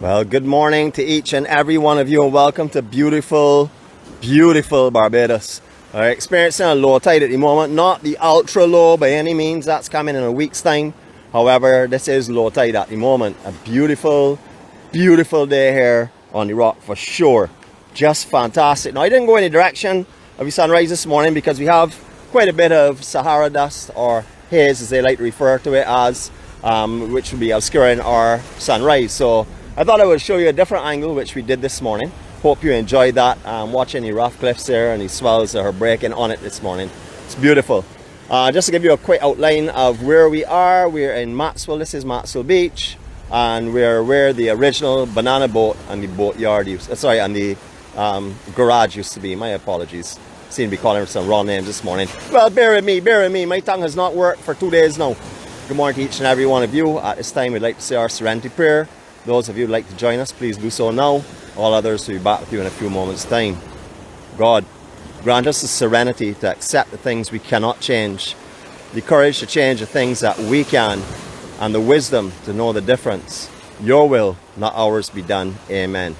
Well, good morning to each and every one of you, and welcome to beautiful, beautiful Barbados. We're experiencing a low tide at the moment, not the ultra low by any means. That's coming in a week's time. However, this is low tide at the moment. A beautiful, beautiful day here on the rock for sure. Just fantastic. Now, I didn't go any direction of the sunrise this morning because we have quite a bit of Sahara dust, or haze as they like to refer to it as, which will be obscuring our sunrise. So I thought I would show you a different angle, which we did this morning. Hope you enjoyed that. Watching the rough cliffs there and the swells that are breaking on it this morning. It's beautiful. Just to give you a quick outline of where we are, we're in Maxwell. This is Maxwell Beach, and we're where the original banana boat and the boatyard and the garage used to be. My apologies. Seem to be calling some wrong names this morning. Well, bear with me. My tongue has not worked for 2 days now. Good morning to each and every one of you. At this time, we'd like to say our Serenity Prayer. Those of you who'd like to join us, please do so now. All others will be back with you in a few moments' time. God, grant us the serenity to accept the things we cannot change, the courage to change the things that we can, and the wisdom to know the difference. Your will, not ours, be done. Amen.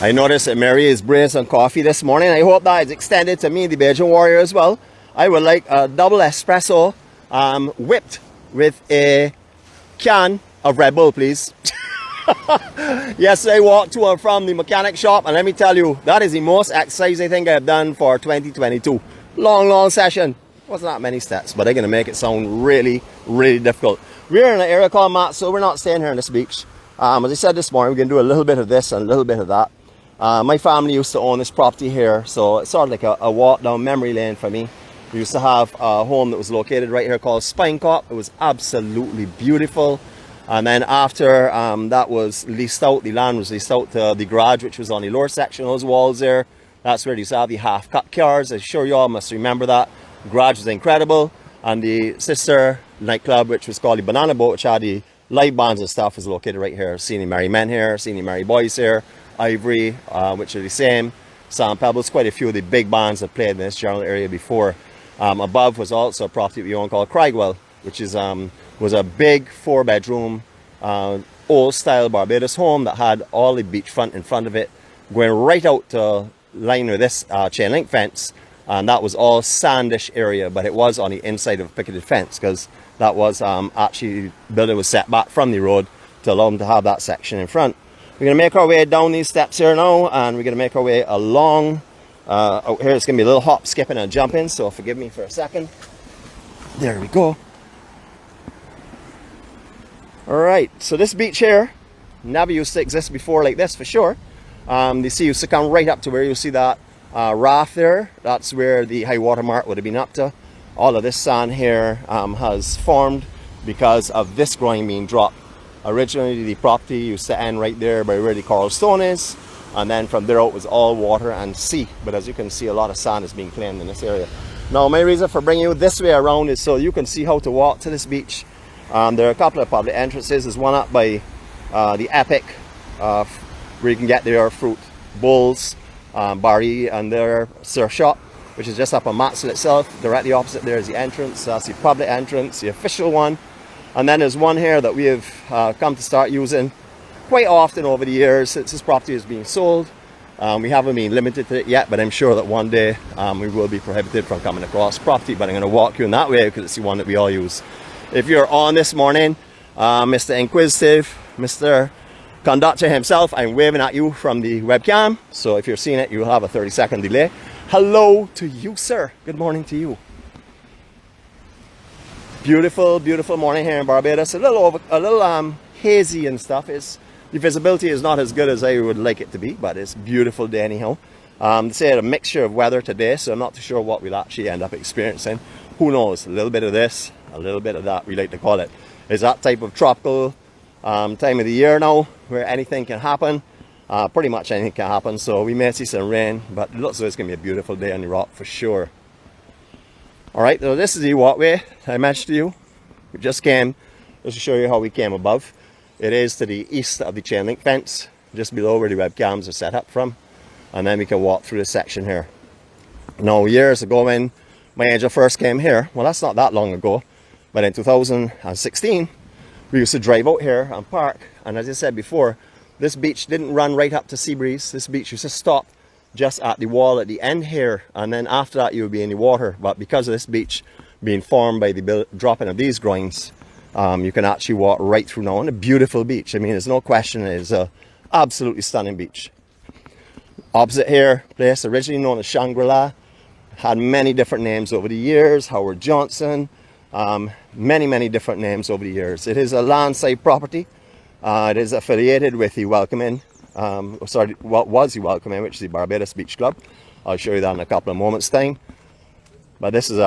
I noticed that Mary is brewing some coffee this morning. I hope that is extended to me, the Bajan Warrior, as well. I would like a double espresso whipped with a can of Red Bull, please. Yesterday I walked to and from the mechanic shop, and let me tell you, that is the most exercise I think I've done for 2022. Long session. Wasn't that many steps, but I'm going to make it sound really, really difficult. We're in an area called Maxwell. We're not staying here on this beach. As I said this morning, we're going to do a little bit of this and a little bit of that. My family used to own this property here, so it's sort of like a walk down memory lane for me. We used to have a home that was located right here called Spinecop. It was absolutely beautiful. And then after that was leased out, the land was leased out to the garage, which was on the lower section of those walls there. That's where you saw the half-cut cars. I'm sure you all must remember that. The garage was incredible. And the sister nightclub, which was called the Banana Boat, which had the live bands and stuff, was located right here. Seen the Merry Men here, seen the Merry Boys here. Ivory, which are the same. Sand Pebbles, quite a few of the big bands that played in this general area before. Above was also a property we own called Craigbwell, which is was a big 4-bedroom old style Barbados home that had all the beachfront in front of it, going right out to line with this chain link fence, and that was all sandish area, but it was on the inside of a picketed fence because that was actually the building was set back from the road to allow them to have that section in front. We're going to make our way down these steps here now, and we're going to make our way along. Out here it's going to be a little hop, skipping and jumping, so forgive me for a second. There we go. Alright, so this beach here never used to exist before like this for sure. The sea used to come right up to where you see that raft there. That's where the high water mark would have been up to. All of this sand here has formed because of this groin being dropped. Originally, the property used to end right there by where the coral stone is, and then from there out was all water and sea. But as you can see, a lot of sand is being claimed in this area. Now, my reason for bringing you this way around is so you can see how to walk to this beach. There are a couple of public entrances. There's one up by the Epic, where you can get their fruit bowls, Barry, and their surf shop, which is just up on Maxwell itself. Directly opposite there is the entrance. That's the public entrance, the official one. And then there's one here that we have come to start using quite often over the years since this property is being sold. We haven't been limited to it yet, but I'm sure that one day we will be prohibited from coming across property. But I'm going to walk you in that way because it's the one that we all use. If you're on this morning, Mr. Inquisitive, Mr. Conductor himself, I'm waving at you from the webcam. So if you're seeing it, you'll have a 30-second delay. Hello to you, sir. Good morning to you. Beautiful, beautiful morning here in Barbados. A little hazy and stuff. The visibility is not as good as I would like it to be, but it's a beautiful day anyhow. They say a mixture of weather today, so I'm not too sure what we'll actually end up experiencing. Who knows? A little bit of this, a little bit of that, we like to call it. It's that type of tropical time of the year now, where anything can happen. Pretty much anything can happen, so we may see some rain, but it looks like it's going to be a beautiful day on the rock for sure. Alright, so this is the walkway I mentioned to you. We just came, just to show you how we came above. It is to the east of the chain link fence, just below where the webcams are set up from. And then we can walk through this section here. Now, years ago when my angel first came here, well, that's not that long ago, but in 2016, we used to drive out here and park. And as I said before, this beach didn't run right up to Seabreeze. This beach used to stop just at the wall at the end here, and then after that you would be in the water. But because of this beach being formed by the dropping of these groins, you can actually walk right through now on a beautiful beach. I mean, there's no question, it is a absolutely stunning beach. Opposite here, place originally known as Shangri-La, had many different names over the years. Howard Johnson, many different names over the years. It is a landside property. It is affiliated with the Welcome Inn. What was the Welcome Inn, which is the Barbados Beach Club. I'll show you that in a couple of moments' time. But this is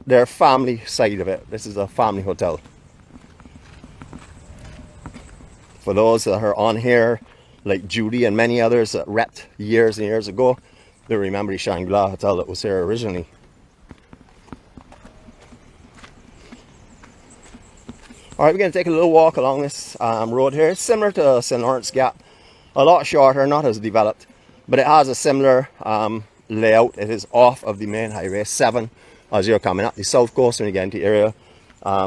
their family side of it. This is a family hotel. For those that are on here, like Judy and many others that repped years and years ago, they remember the Shangri-La Hotel that was here originally. Alright, we're going to take a little walk along this road here. It's similar to St. Lawrence Gap. A lot shorter, not as developed, but it has a similar layout. It is off of the main highway 7 as you're coming up the south coast when you get into the area.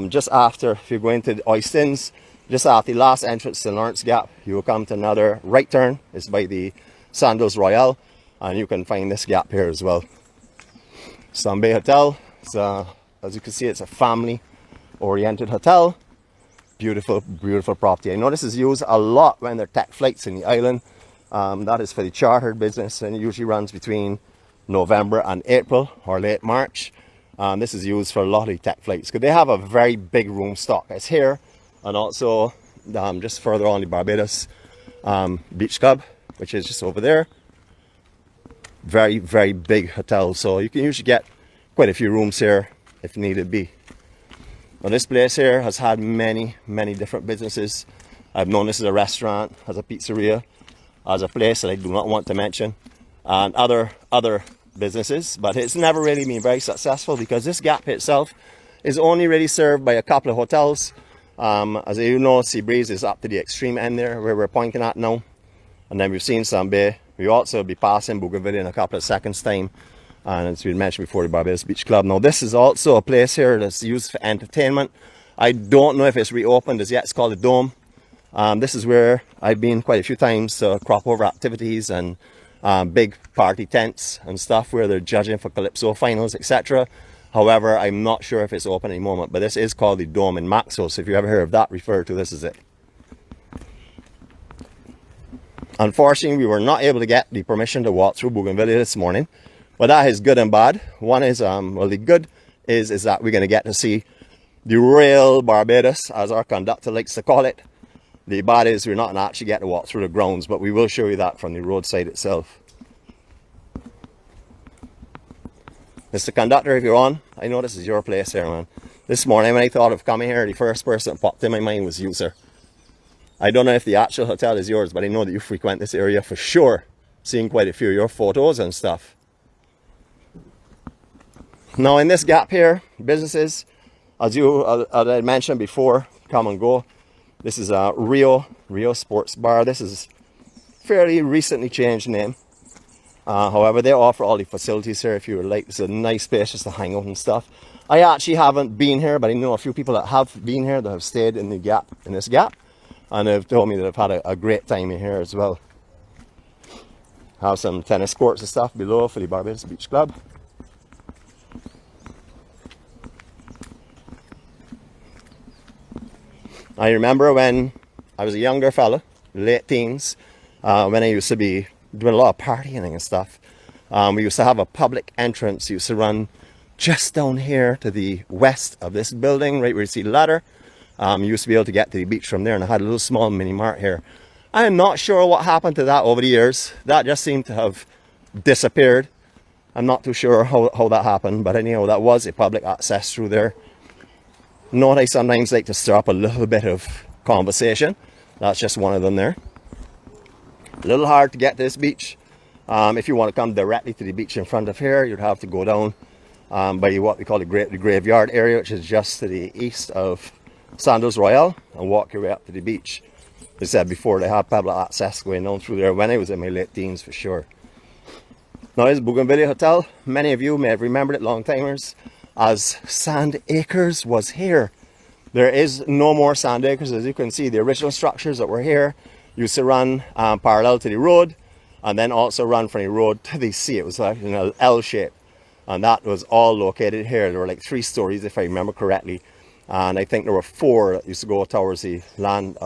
Just after, if you're going to the Oystins, just after the last entrance to Lawrence Gap, you will come to another right turn. It's by the Sandals Royale, and you can find this gap here as well. Zambe Hotel, as you can see, it's a family oriented hotel. Beautiful property. I know this is used a lot when there are tech flights in the island. That is for the chartered business, and it usually runs between November and April or late March. This is used for a lot of the tech flights because they have a very big room stock. It's here, and also just further on the Barbados Beach Club, which is just over there. Very big hotel, so you can usually get quite a few rooms here if needed be. Now, this place here has had many different businesses. I've known this as a restaurant, as a pizzeria, as a place that I do not want to mention, and other businesses, but it's never really been very successful because this gap itself is only really served by a couple of hotels. As you know, Seabreeze is up to the extreme end there where we're pointing at now, and then we've seen Zambe. We also be passing Bougainvillea in a couple of seconds time. And as we mentioned before, the Barbados Beach Club. Now, this is also a place here that's used for entertainment. I don't know if it's reopened as yet. It's called the Dome. This is where I've been quite a few times to crop over activities and big party tents and stuff where they're judging for Calypso finals, etc. However, I'm not sure if it's open at the moment, but this is called the Dome in Maxwell. So if you ever heard of that referred to, this is it. Unfortunately, we were not able to get the permission to walk through Bougainvillea this morning. But that is good and bad. One is, well, the good is that we're going to get to see the real Barbados, as our conductor likes to call it. The bad is we're not going to actually get to walk through the grounds, but we will show you that from the roadside itself. Mr. Conductor, if you're on, I know this is your place here, man. This morning when I thought of coming here, the first person that popped in my mind was you, sir. I don't know if the actual hotel is yours, but I know that you frequent this area for sure. Seeing quite a few of your photos and stuff. Now, in this gap here, businesses, as I mentioned before, come and go. This is a Rio Sports Bar. This is fairly recently changed name. However, they offer all the facilities here if you would like. It's a nice place just to hang out and stuff. I actually haven't been here, but I know a few people that have been here that have stayed in the gap, in this gap, and they've told me that they've had a great time in here as well. Have some tennis courts and stuff below for the Barbados Beach Club. I remember when I was a younger fella, late teens, when I used to be doing a lot of partying and stuff. We used to have a public entrance. Used to run just down here to the west of this building, right where you see the ladder. You used to be able to get to the beach from there, and I had a little small mini mart here. I am not sure what happened to that over the years. That just seemed to have disappeared. I'm not too sure how that happened, but anyhow, that was a public access through there. Note I sometimes like to stir up a little bit of conversation. That's just one of them there. A little hard to get to this beach. If you want to come directly to the beach in front of here, you'd have to go down by what we call the graveyard area, which is just to the east of Sandals Royale, and walk your way up to the beach. They said before they had public access going down through there when I was in my late teens for sure. Now this is Bougainvillea Hotel. Many of you may have remembered it, long timers, as Sand Acres was here. There is no more Sand Acres. As you can see, the original structures that were here used to run parallel to the road, and then also run from the road to the sea. It was like in an L shape, and that was all located here. There were like 3 stories if I remember correctly, and I think there were 4 that used to go towards the land,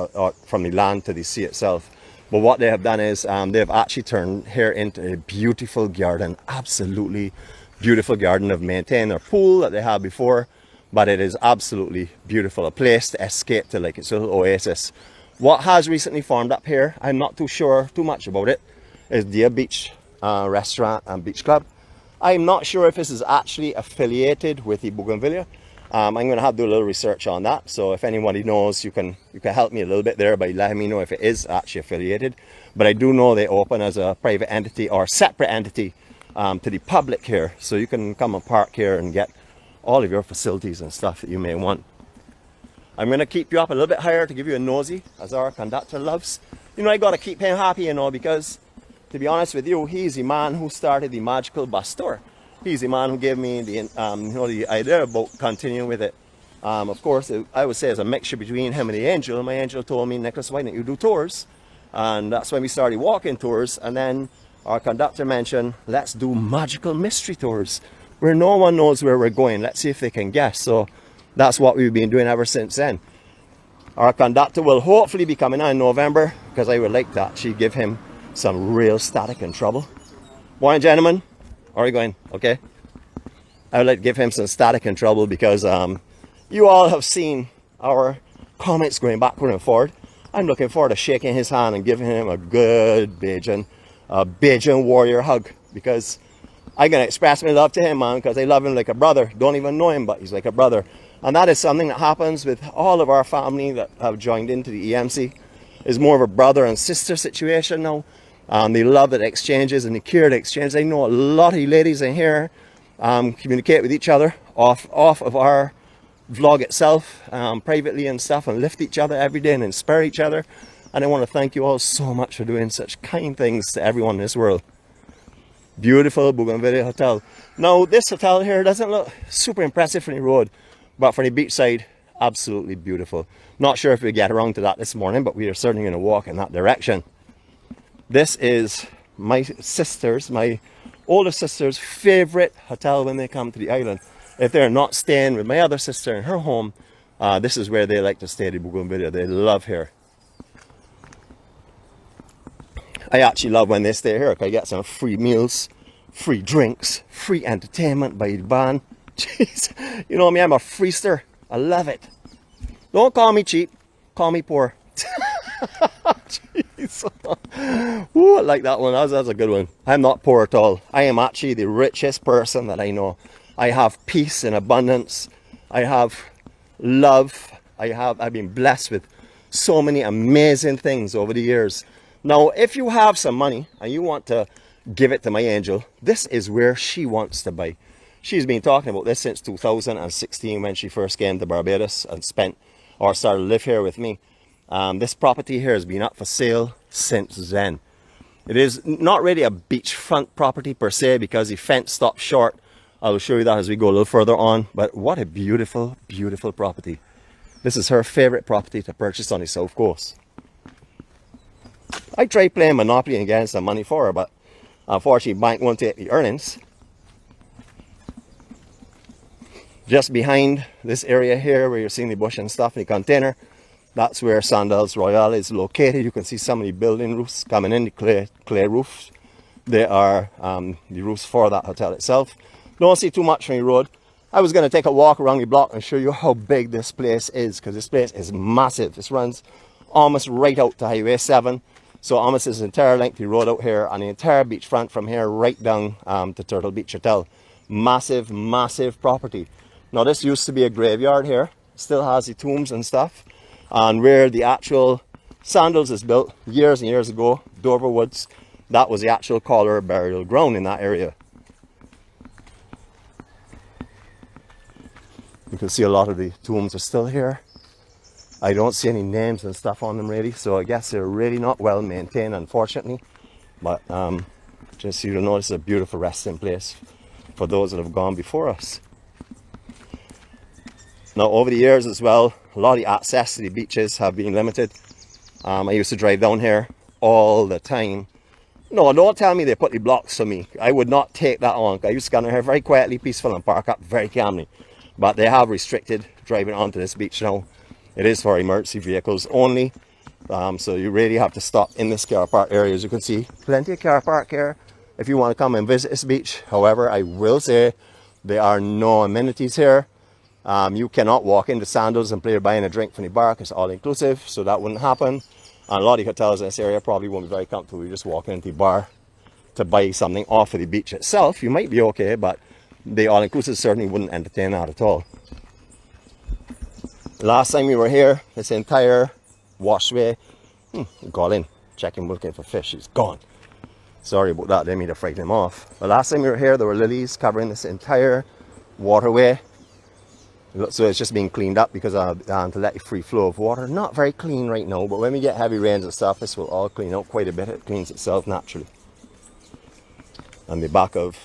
from the land to the sea itself. But what they have done is they've actually turned here into a beautiful garden, absolutely beautiful garden. They've maintained their pool that they had before, but it is absolutely beautiful, a place to escape to, like it's a little oasis. What has recently formed up here, I'm not too sure too much about it, is Deer Beach Restaurant and Beach Club. I'm not sure if this is actually affiliated with the Bougainvillea. I'm going to have to do a little research on that. So if anybody knows, you can help me a little bit there by letting me know if it is actually affiliated. But I do know they open as a private entity or separate entity to the public here. So you can come and park here and get all of your facilities and stuff that you may want. I'm going to keep you up a little bit higher to give you a nosy, as our conductor loves. You know, I got to keep him happy, you know, because to be honest with you, he's the man who started the magical bus tour. He's the man who gave me the, you know, the idea about continuing with it. Of course, I would say it's a mixture between him and the angel. My angel told me, Nicholas, why don't you do tours? And that's when we started walking tours. And then our conductor mentioned, let's do magical mystery tours where no one knows where we're going. Let's see if they can guess. So that's what we've been doing ever since then. Our conductor will hopefully be coming on in November, because I would like to actually give him some real static and trouble. Morning, gentlemen. Are you going? Okay. I would like to give him some static and trouble because you all have seen our comments going backward and forward. I'm looking forward to shaking his hand and giving him a good Bajan warrior hug, because I'm going to express my love to him, man, because I love him like a brother. Don't even know him, but he's like a brother. And that is something that happens with all of our family that have joined into the EMC. It's more of a brother and sister situation now. The love that exchanges and the care that exchanges. I know a lot of you ladies in here communicate with each other off of our vlog itself, privately and stuff, and lift each other every day and inspire each other. And I want to thank you all so much for doing such kind things to everyone in this world. Beautiful Bougainvillea Hotel. Now this hotel here doesn't look super impressive from the road, but from the beach side, absolutely beautiful. Not sure if we get around to that this morning, but we are certainly going to walk in that direction. This is my sister's, my older sister's favorite hotel when they come to the island. If they're not staying with my other sister in her home, this is where they like to stay, the Bougainvillea. They love here. I actually love when they stay here, because I get some free meals, free drinks, free entertainment by the band. Jeez, you know me, I'm a freester. I love it. Don't call me cheap, call me poor. Jeez. Ooh, I like that one. That's a good one. I'm not poor at all. I am actually the richest person that I know. I have peace and abundance. I have love. I've been blessed with so many amazing things over the years. Now, if you have some money and you want to give it to my angel, this is where she wants to buy. She's been talking about this since 2016 when she first came to Barbados and started to live here with me. This property here has been up for sale since then. It is not really a beachfront property per se, because the fence stops short. I'll show you that as we go a little further on. But what a beautiful, beautiful property. This is her favorite property to purchase on the south coast. I tried playing Monopoly and getting some money for her, but unfortunately bank won't take the earnings. Just behind this area here where you're seeing the bush and stuff in the container, that's where Sandals Royale is located. You can see some of the building roofs coming in, the clay roofs. They are the roofs for that hotel itself. Don't see too much from the road. I was going to take a walk around the block and show you how big this place is, because this place is massive. This runs almost right out to Highway 7. So almost this entire length of the road out here, and the entire beachfront from here right down to Turtle Beach Hotel. Massive, massive property. Now this used to be a graveyard here. Still has the tombs and stuff. And where the actual Sandals is built years and years ago, Dover Woods. That was the actual Collar burial ground in that area. You can see a lot of the tombs are still here. I don't see any names and stuff on them really, so I guess they're really not well maintained, unfortunately. But just so you know, it's a beautiful resting place for those that have gone before us. Now, over the years as well, a lot of the access to the beaches have been limited. I used to drive down here all the time. No, don't tell me they put the blocks for me. I would not take that on. I used to come here very quietly, peaceful, and park up very calmly. But they have restricted driving onto this beach now. It is for emergency vehicles only. So you really have to stop in this car park area. As you can see, plenty of car park here if you want to come and visit this beach. However, I will say there are no amenities here. You cannot walk into Sandals and play buying a drink from the bar. It's all inclusive, so that wouldn't happen. And a lot of hotels in this area probably won't be very comfortable. You just walk into the bar to buy something off of the beach itself. You might be okay, but the all inclusive certainly wouldn't entertain that at all. Last time we were here, this entire washway got in, checking, looking for fish. It's gone. Sorry about that, didn't mean to frighten him off. But last time we were here, there were lilies covering this entire waterway. So it's just being cleaned up because to let the free flow of water. Not very clean right now, but when we get heavy rains and stuff, this will all clean out quite a bit. It cleans itself naturally. And the back of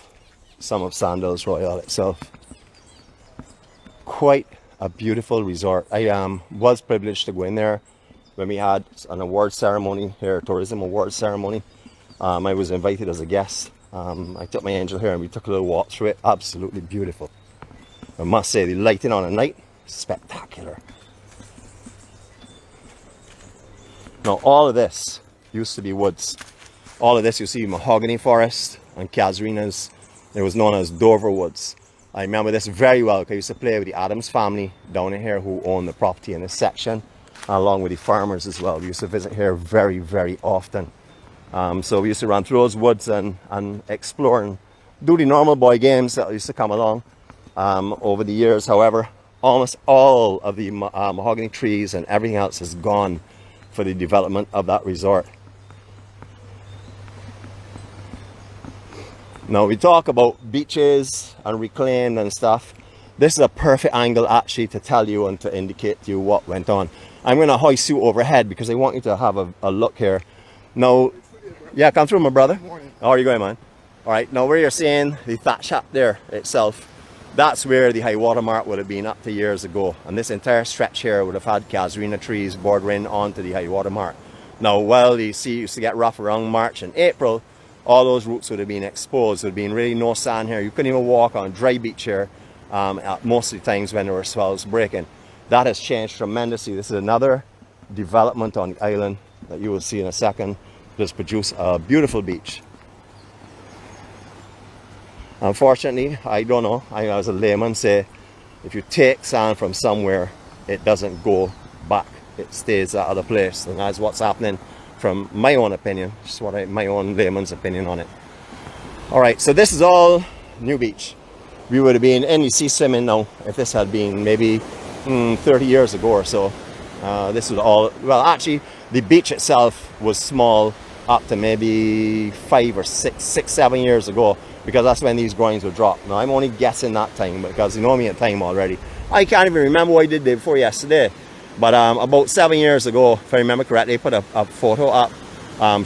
some of Sandals Royale itself. Quite a beautiful resort. I was privileged to go in there when we had an award ceremony here, tourism award ceremony. I was invited as a guest. I took my angel here and we took a little walk through it. Absolutely beautiful. I must say, the lighting on at night, spectacular. Now, all of this used to be woods. All of this, you see mahogany forest and casuarinas. It was known as Dover Woods. I remember this very well because I used to play with the Adams family down in here who owned the property in this section, along with the farmers as well. We used to visit here very, very often. So we used to run through those woods and explore and do the normal boy games that used to come along. Over the years, however, almost all of the mahogany trees and everything else is gone for the development of that resort. Now, we talk about beaches and reclaimed and stuff. This is a perfect angle actually to tell you and to indicate to you what went on. I'm going to hoist you overhead because I want you to have a look here. Now, yeah, come through, my brother. How are you going, man? All right, now where you're seeing the thatch hut there itself, that's where the high water mark would have been up to years ago. And this entire stretch here would have had casuarina trees bordering onto the high water mark. Now, while the sea used to get rough around March and April, all those roots would have been exposed. There would have been really no sand here. You couldn't even walk on dry beach here at most of the times when there were swells breaking. That has changed tremendously. This is another development on the island that you will see in a second. Just produce a beautiful beach. Unfortunately, I don't know, I as a layman say, if you take sand from somewhere, it doesn't go back. It stays at other place. And that's what's happening from my own opinion. Just my own layman's opinion on it. All right, so this is all New Beach. We would have been in the sea swimming now if this had been maybe 30 years ago or so. This was all, well, actually, the beach itself was small up to maybe 5 or 6, 7 years ago, because that's when these groins were dropped. Now, I'm only guessing that time because you know me at time already. I can't even remember what I did the day before yesterday. But about 7 years ago, if I remember correctly, I put a photo up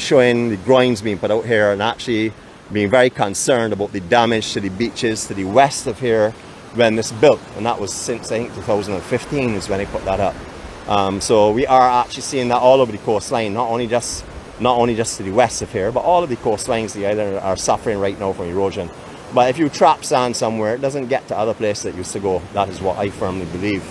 showing the groins being put out here and actually being very concerned about the damage to the beaches to the west of here when this built. And that was since, I think, 2015 is when I put that up. So we are actually seeing that all over the coastline, not only just to the west of here, but all of the coastlines, the island, are suffering right now from erosion. But if you trap sand somewhere, it doesn't get to other places that used to go. That is what I firmly believe.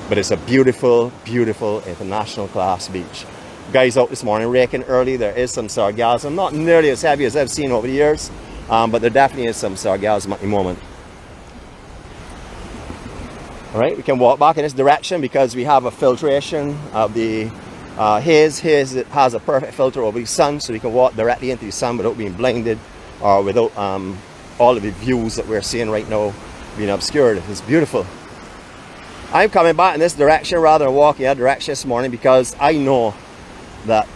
But it's a beautiful, beautiful international class beach. Guys out this morning raking early. There is some sargassum, not nearly as heavy as I've seen over the years, but there definitely is some sargassum at the moment. All right, we can walk back in this direction because we have a filtration of the haze. Haze has a perfect filter over the sun, so we can walk directly into the sun without being blinded or without all of the views that we're seeing right now being obscured. It's beautiful. I'm coming back in this direction rather than walking that direction this morning because I know that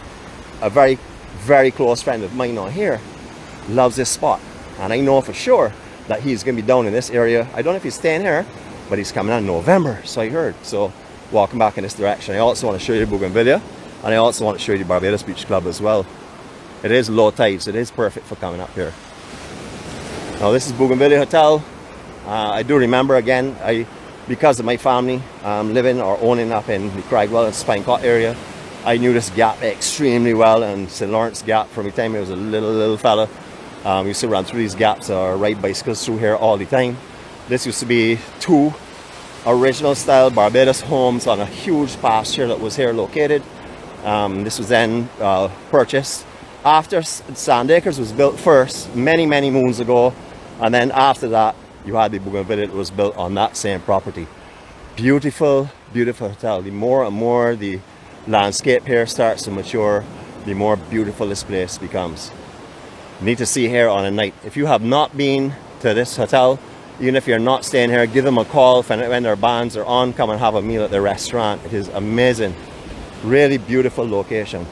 a very very close friend of mine on here, loves this spot. And I know for sure that he's going to be down in this area. I don't know if he's staying here, but he's coming out in November, so I heard. So walking back in this direction. I also want to show you Bougainvillea, and I also want to show you the Barbados Beach Club as well. It is low tide, so it is perfect for coming up here. Now this is Bougainvillea Hotel. I do remember, again, because of my family living or owning up in the Craigbell and Spinecott area, I knew this gap extremely well, and St. Lawrence Gap from the time I was a little fella. Used to run through these gaps or ride bicycles through here all the time. This used to be 2 original style Barbados homes on a huge pasture that was here located. This was then purchased after Sandacres was built first, many moons ago, and then after that you had the Bougainvillea that was built on that same property. Beautiful hotel. The more and more the landscape here starts to mature, the more beautiful this place becomes. You need to see here on a night. If you have not been to this hotel, even if you're not staying here, give them a call when their bands are on. Come and have a meal at the restaurant. It is amazing. Really beautiful location.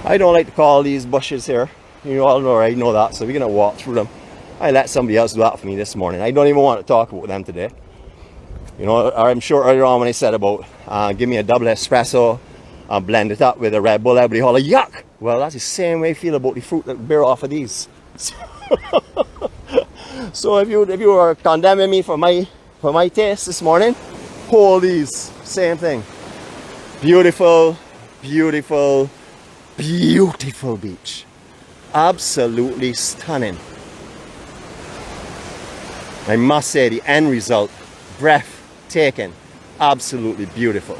I don't like to call these bushes here. You all know, I know that, so we're going to walk through them. I let somebody else do that for me this morning. I don't even want to talk about them today. You know, I'm sure earlier on when I said about give me a double espresso, blend it up with a Red Bull, everybody holler, yuck! Well, that's the same way I feel about the fruit that bear off of these. So if you are condemning me for my taste this morning, hold these. Same thing. Beautiful beach. Absolutely stunning. I must say the end result, breathtaking, absolutely beautiful.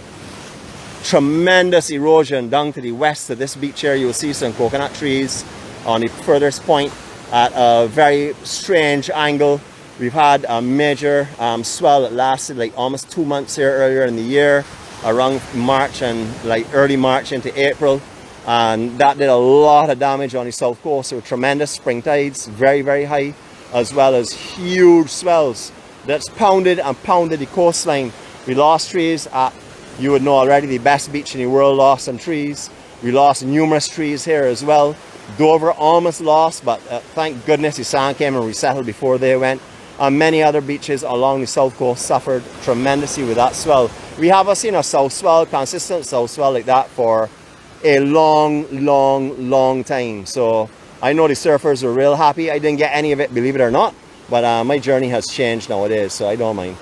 Tremendous erosion down to the west of this beach here. You will see some coconut trees on the furthest point at a very strange angle. We've had a major swell that lasted like almost 2 months here earlier in the year, around March and like early March into April, and that did a lot of damage on the south coast. So tremendous spring tides, very high, as well as huge swells that's pounded the coastline. We lost trees at, you would know already, the best beach in the world lost some trees. We lost numerous trees here as well. Dover almost lost, but thank goodness the sand came and resettled before they went. And many other beaches along the south coast suffered tremendously with that swell. We haven't seen a south swell, consistent south swell like that for a long time. So I know the surfers were real happy. I didn't get any of it, believe it or not, but my journey has changed nowadays, so I don't mind.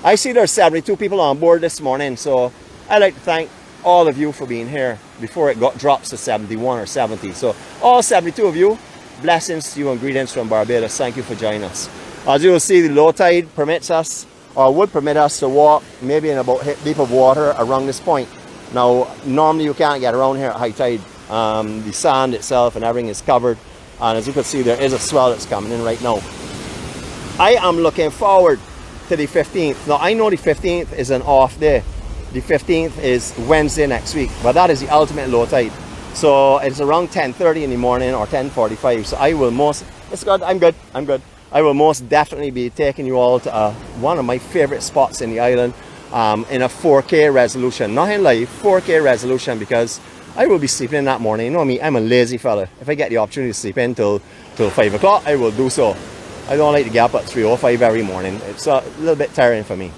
I see there's 72 people on board this morning, so I'd like to thank all of you for being here before it drops to 71 or 70. So all 72 of you, blessings to you and greetings from Barbados. Thank you for joining us. As you will see, the low tide permits us, or would permit us, to walk maybe in about hip deep of water around this point. Now normally you can't get around here at high tide. The sand itself and everything is covered, and as you can see, there is a swell that's coming in right now. I am looking forward to the 15th. Now I know the 15th is an off day. The 15th is Wednesday next week, but that is the ultimate low tide. So it's around 10:30 in the morning or 10:45. So I will I'm good. I will most definitely be taking you all to one of my favorite spots in the island, in a 4K resolution, not in live, 4K resolution, because I will be sleeping in that morning. You know me, I'm a lazy fella. If I get the opportunity to sleep in till 5 o'clock, I will do so. I don't like to get up at 3:05 every morning. It's a little bit tiring for me.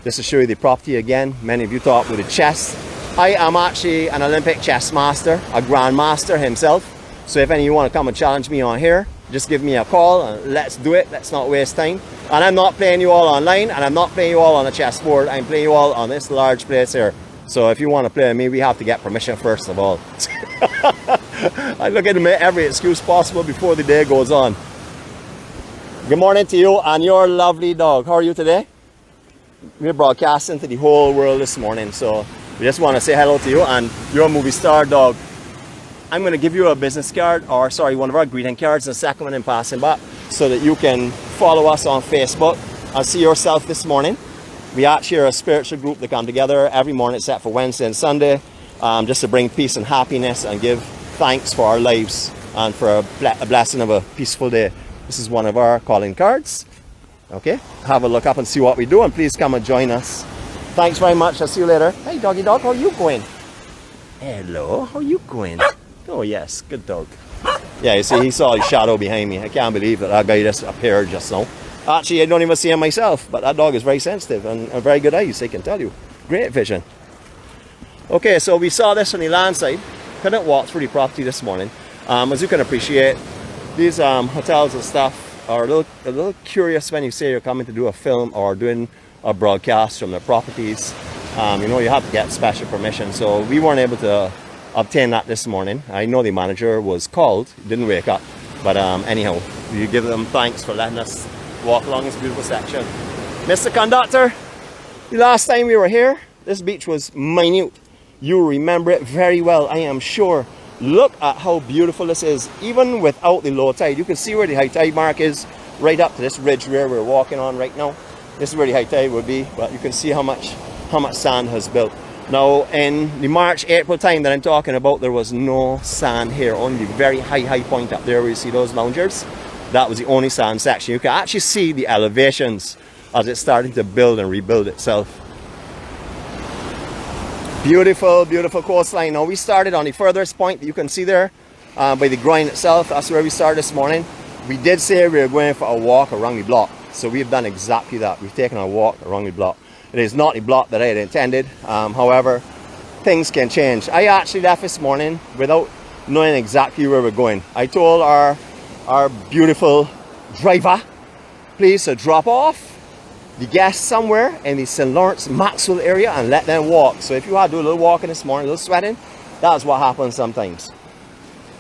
Just to show you the property again, many of you talk with the chess. I am actually an Olympic chess master, a grandmaster himself. So if any of you want to come and challenge me on here, just give me a call and let's do it. Let's not waste time. And I'm not playing you all online, and I'm not playing you all on a chessboard. I'm playing you all on this large place here. So if you want to play with me, we have to get permission first of all. I look at every excuse possible before the day goes on. Good morning to you and your lovely dog. How are you today? We're broadcasting to the whole world this morning, so we just want to say hello to you and your movie star dog. I'm going to give you a business card, or sorry, one of our greeting cards, the second one in passing back, so that you can follow us on Facebook and see yourself this morning. We actually are a spiritual group that come together every morning except for Wednesday and Sunday, just to bring peace and happiness and give thanks for our lives and for a blessing of a peaceful day. This is one of our calling cards. Okay, have a look up and see what we do, and please come and join us. Thanks very much. I'll see you later. Hey, doggy dog, how are you going? Hello, how you going? Oh yes, good dog. Yeah, you see, he saw his shadow behind me. I can't believe that guy just appeared just now. Actually, I don't even see him myself, but that dog is very sensitive and very good eyes, I can tell you. Great vision. Okay, so we saw this on the land side. Couldn't walk through the property this morning. As you can appreciate, these hotels and stuff are a little curious when you say you're coming to do a film or doing a broadcast from their properties. You know, you have to get special permission, so we weren't able to obtain that this morning. I know the manager was called, didn't wake up, but anyhow, you give them thanks for letting us walk along this beautiful section. Mr. Conductor, the last time we were here, this beach was minute. You remember it very well, I am sure. Look at how beautiful this is, even without the low tide. You can see where the high tide mark is, right up to this ridge where we're walking on right now. This is where the high tide would be, but you can see how much sand has built. Now, in the March, April time that I'm talking about, there was no sand here. Only the very high point up there where you see those loungers. That was the only sand section. You can actually see the elevations as it's starting to build and rebuild itself. Beautiful, beautiful coastline. Now, we started on the furthest point that you can see there by the groin itself. That's where we started this morning. We did say we were going for a walk around the block. So we've done exactly that. We've taken a walk around the block. It is not the block that I had intended. However, things can change. I actually left this morning without knowing exactly where we're going. I told our beautiful driver, please to drop off the guests somewhere in the St. Lawrence Maxwell area and let them walk. So if you had to do a little walking this morning, a little sweating, that's what happens sometimes.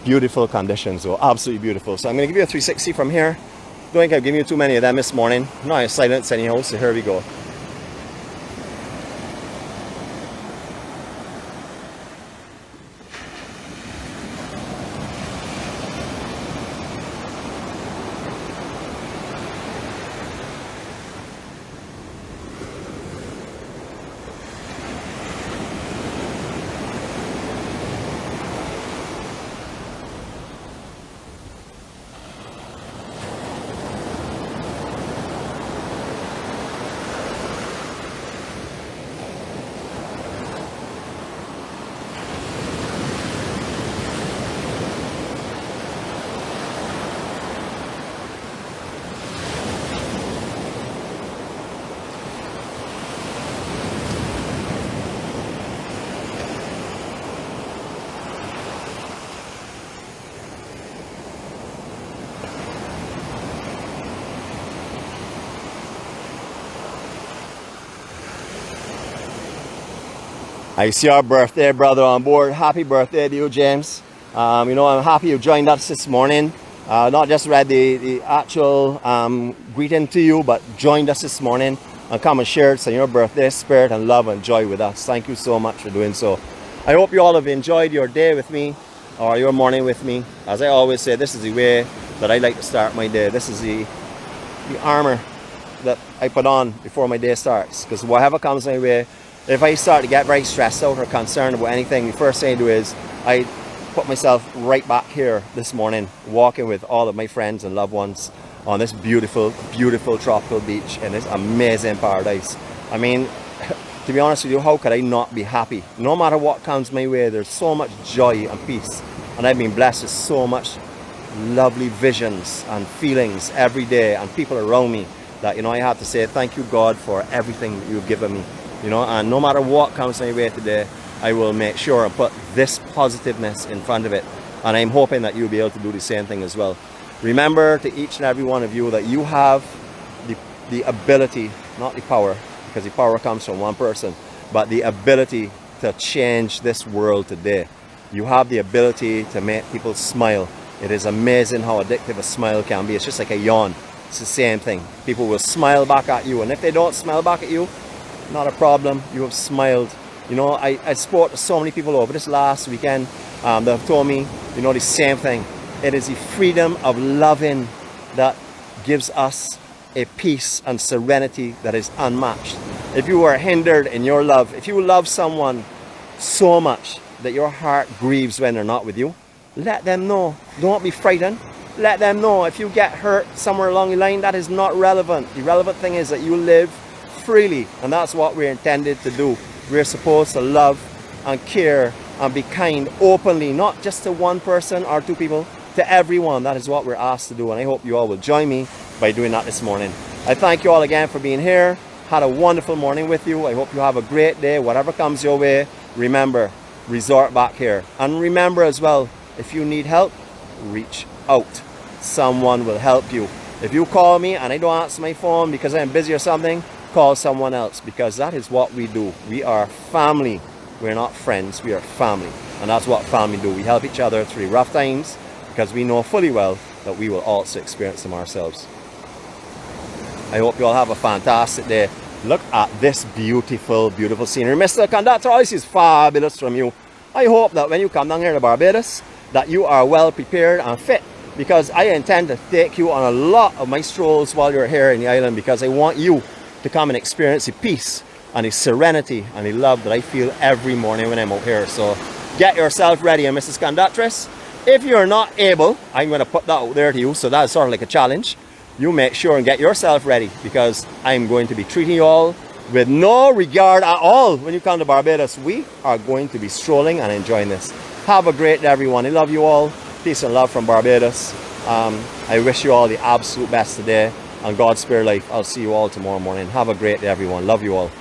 Beautiful conditions though, absolutely beautiful. So I'm going to give you a 360 from here. Don't think I've given you too many of them this morning. Not in silence anyhow, so here we go. I see our birthday brother on board. Happy birthday to you, James. You know, I'm happy you joined us this morning. Not just read the actual greeting to you, but joined us this morning and come and share some of your birthday spirit and love and joy with us. Thank you so much for doing so. I hope you all have enjoyed your day with me or your morning with me. As I always say, this is the way that I like to start my day. This is the armor that I put on before my day starts, because whatever comes my way, if I start to get very stressed out or concerned about anything, the first thing I do is I put myself right back here this morning, walking with all of my friends and loved ones on this beautiful, beautiful tropical beach in this amazing paradise. I mean, to be honest with you, how could I not be happy? No matter what comes my way, there's so much joy and peace. And I've been blessed with so much lovely visions and feelings every day and people around me that, you know, I have to say thank you, God, for everything that you've given me. You know, and no matter what comes my way today, I will make sure and put this positiveness in front of it. And I'm hoping that you'll be able to do the same thing as well. Remember, to each and every one of you, that you have the ability, not the power, because the power comes from one person, but the ability to change this world today. You have the ability to make people smile. It is amazing how addictive a smile can be. It's just like a yawn. It's the same thing. People will smile back at you, and if they don't smile back at you, not a problem. You have smiled. You know, I spoke to so many people over this last weekend that have told me, you know, the same thing. It is the freedom of loving that gives us a peace and serenity that is unmatched. If you are hindered in your love, if you love someone so much that your heart grieves when they're not with you, let them know. Don't be frightened. Let them know. If you get hurt somewhere along the line, that is not relevant. The relevant thing is that you live freely, and that's what we're intended to do. We're supposed to love and care and be kind openly, not just to one person or two people, to everyone. That is what we're asked to do, and I hope you all will join me by doing that this morning. I thank you all again for being here. Had a wonderful morning with you. I hope you have a great day. Whatever comes your way, remember, resort back here. And remember as well, if you need help, reach out. Someone will help you. If you call me and I don't answer my phone because I'm busy or something, call someone else, because that is what we do. We are family. We're not friends, we are family. And that's what family do. We help each other through rough times because we know fully well that we will also experience them ourselves. I hope you all have a fantastic day. Look at this beautiful, beautiful scenery. Mr. Conductor, this is fabulous from you. I hope that when you come down here to Barbados, that you are well prepared and fit, because I intend to take you on a lot of my strolls while you're here in the island, because I want you to come and experience the peace and the serenity and the love that I feel every morning when I'm out here. So get yourself ready. And Mrs. Conductress, if you're not able, I'm going to put that out there to you, so that's sort of like a challenge. You make sure and get yourself ready, because I'm going to be treating you all with no regard at all when you come to Barbados. We are going to be strolling and enjoying this. Have a great day, everyone. I love you all. Peace and love from Barbados. I wish you all the absolute best today, and God spare life. I'll see you all tomorrow morning. Have a great day, everyone. Love you all.